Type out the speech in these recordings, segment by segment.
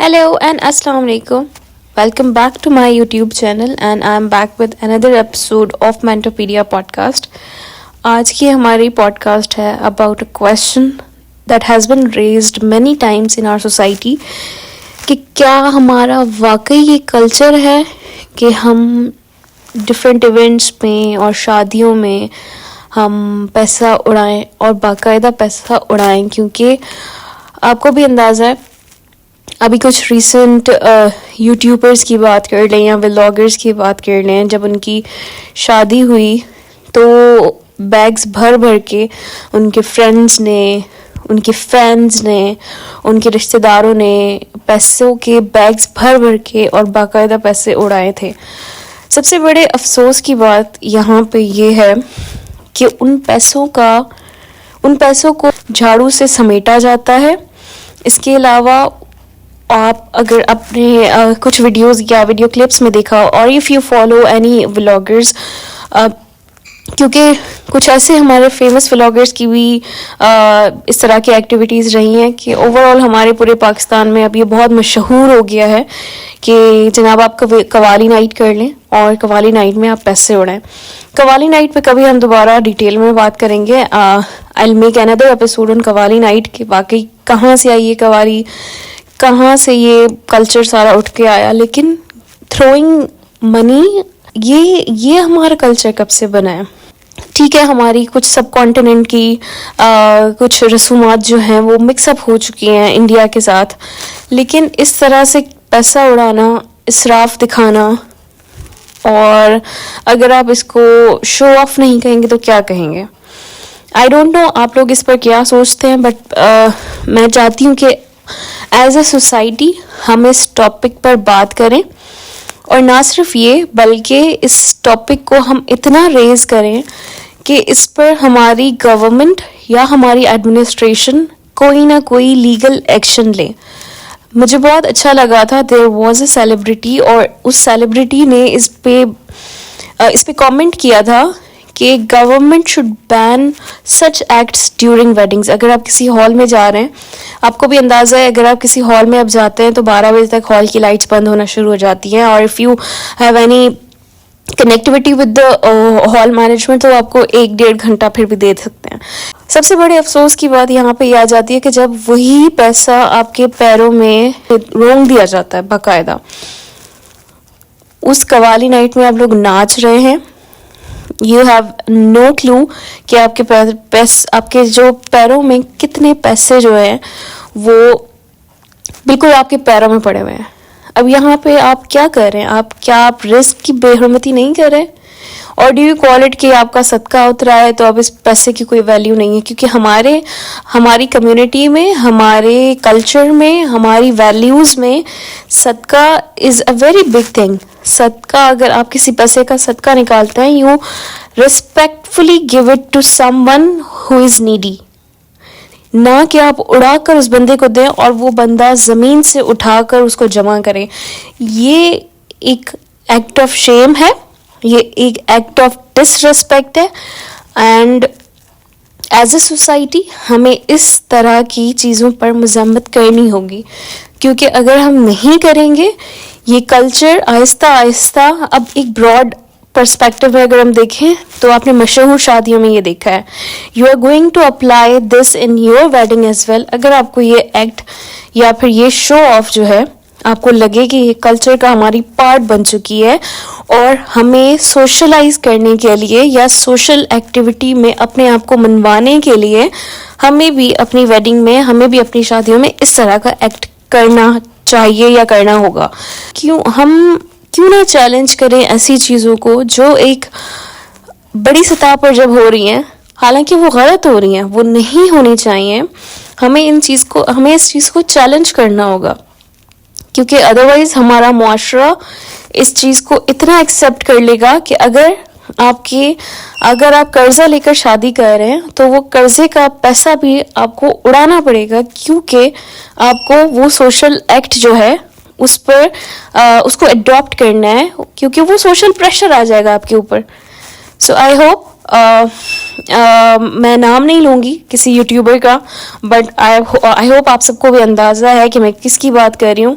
Hello and Assalamu alaikum. Welcome back to my YouTube channel and I am back with another episode of Mentopedia podcast. आज की हमारी podcast है about a question that has been raised many times in our society कि क्या हमारा वाकई ये culture है कि हम डिफरेंट इवेंट्स में और शादियों में हम पैसा उड़ाएं और बाकायदा पैसा उड़ाएं, क्योंकि आपको भी अंदाज़ा है अभी कुछ रिसेंट यूट्यूबर्स की बात कर लें या व्लॉगर्स की बात कर लें, जब उनकी शादी हुई तो बैग्स भर भर के उनके फ्रेंड्स ने, उनके फैंस ने, उनके रिश्तेदारों ने पैसों के बैग्स भर भर के और बाकायदा पैसे उड़ाए थे। सबसे बड़े अफसोस की बात यहाँ पे ये है कि उन पैसों को झाड़ू से समेटा जाता है। इसके अलावा आप अगर अपने कुछ वीडियोस या वीडियो क्लिप्स में देखा, और if you follow any vloggers, क्योंकि कुछ ऐसे हमारे फेमस व्लॉगर्स की भी इस तरह की एक्टिविटीज़ रही हैं कि ओवरऑल हमारे पूरे पाकिस्तान में अब ये बहुत मशहूर हो गया है कि जनाब आप कवाली नाइट कर लें और कवाली नाइट में आप पैसे उड़ाएं। कवाली नाइट पे कभी हम दोबारा डिटेल में बात करेंगे। I will make another episode on qawwali night कि वाकई कहाँ से आई ये कवाली, कहाँ से ये कल्चर सारा उठ के आया। लेकिन थ्रोइंग मनी ये हमारा कल्चर कब से बना है? ठीक है, हमारी कुछ सब कॉन्टिनेंट की कुछ रसूमात जो हैं वो मिक्सअप हो चुकी हैं इंडिया के साथ, लेकिन इस तरह से पैसा उड़ाना, इसराफ दिखाना, और अगर आप इसको शो ऑफ नहीं कहेंगे तो क्या कहेंगे? आई डोंट नो आप लोग इस पर क्या सोचते हैं, बट मैं चाहती हूँ कि एज अ सोसाइटी हम इस टॉपिक पर बात करें, और ना सिर्फ ये बल्कि इस टॉपिक को हम इतना रेज करें कि इस पर हमारी गवर्नमेंट या हमारी एडमिनिस्ट्रेशन कोई ना कोई लीगल एक्शन ले। मुझे बहुत अच्छा लगा था, देयर वाज अ सेलिब्रिटी, और उस सेलिब्रिटी ने इस पे कमेंट किया था कि government should ban such acts during weddings. अगर आप किसी हॉल में जा रहे हैं, आपको भी अंदाज़ा है अगर आप किसी हॉल में अब जाते हैं तो 12 बजे तक हॉल की लाइट्स बंद होना शुरू हो जाती हैं, और if you have any connectivity with the hall management तो आपको 1-1.5 घंटा फिर भी दे सकते हैं। सबसे बड़े अफसोस की बात यहाँ पे ये आ जाती है कि जब वही पैसा आपके पैरों में रोंग दिया जाता है बाकायदा। उस कवाली नाइट में आप लोग नाच रहे हैं, यू हैव नो क्लू कि आपके जो पैरों में कितने पैसे जो हैं वो बिल्कुल आपके पैरों में पड़े हुए हैं। अब यहाँ पे आप क्या कर रहे हैं? आप रिस्क की बेहरमती नहीं कर रहे? और डू यू कॉल इट कि आपका सदका उतरा है तो अब इस पैसे की कोई वैल्यू नहीं है? क्योंकि हमारी कम्युनिटी में, हमारे कल्चर में, हमारी वैल्यूज़ में सदका is a very big thing. सदका, अगर आप किसी पैसे का सदका निकालते हैं, you respectfully give it to someone who is needy, ना कि आप उड़ाकर उस बंदे को दें और वो बंदा ज़मीन से उठाकर उसको जमा करे। ये एक एक्ट ऑफ शेम है, ये एक एक्ट ऑफ डिसरिस्पेक्ट है, एंड एज ए सोसाइटी हमें इस तरह की चीज़ों पर मज़म्मत करनी होगी, क्योंकि अगर हम नहीं करेंगे ये कल्चर आहिस्ता आहिस्ता, अब एक ब्रॉड पर्सपेक्टिव में अगर हम देखें तो आपने मशहूर शादियों में ये देखा है, you are going to apply this in your wedding as well. अगर आपको ये एक्ट या फिर ये शो ऑफ जो है आपको लगे कि ये कल्चर का हमारी पार्ट बन चुकी है और हमें सोशलाइज करने के लिए या सोशल एक्टिविटी में अपने आप को मनवाने के लिए हमें भी अपनी वेडिंग में, हमें भी अपनी शादियों में इस तरह का एक्ट करना चाहिए या करना होगा। क्यों ना चैलेंज करें ऐसी चीज़ों को जो एक बड़ी सतह पर जब हो रही हैं, हालांकि वो गलत हो रही हैं, वो नहीं होनी चाहिए। हमें इस चीज़ को चैलेंज करना होगा, क्योंकि अदरवाइज हमारा मुआशरा इस चीज़ को इतना एक्सेप्ट कर लेगा कि अगर आप कर्जा लेकर शादी कर रहे हैं तो वो कर्जे का पैसा भी आपको उड़ाना पड़ेगा, क्योंकि आपको वो सोशल एक्ट जो है उस पर उसको अडॉप्ट करना है, क्योंकि वो सोशल प्रेशर आ जाएगा आपके ऊपर। सो आई होप मैं नाम नहीं लूँगी किसी यूट्यूबर का, बट आई होप आप सबको भी अंदाज़ा है कि मैं किसकी बात कर रही हूँ.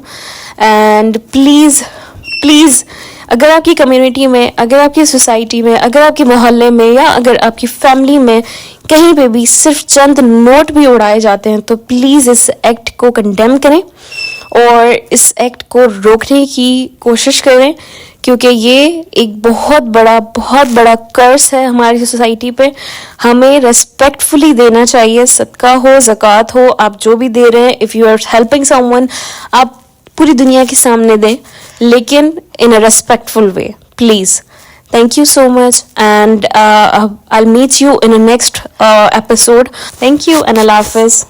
एंड प्लीज़ प्लीज़, अगर आपकी कम्युनिटी में, अगर आपकी सोसाइटी में, अगर आपके मोहल्ले में, या अगर आपकी फैमिली में कहीं पे भी सिर्फ चंद नोट भी उड़ाए जाते हैं, तो प्लीज़ इस एक्ट को कंडेम करें और इस एक्ट को रोकने की कोशिश करें, क्योंकि ये एक बहुत बड़ा कर्स है हमारी सोसाइटी पे. हमें रेस्पेक्टफुली देना चाहिए. सदका हो, ज़कात हो, आप जो भी दे रहे हैं, if you are helping someone, आप पूरी दुनिया के सामने दें, लेकिन in a respectful way, please. Thank you so much, and I'll meet you in the next episode. Thank you and Allah Hafiz.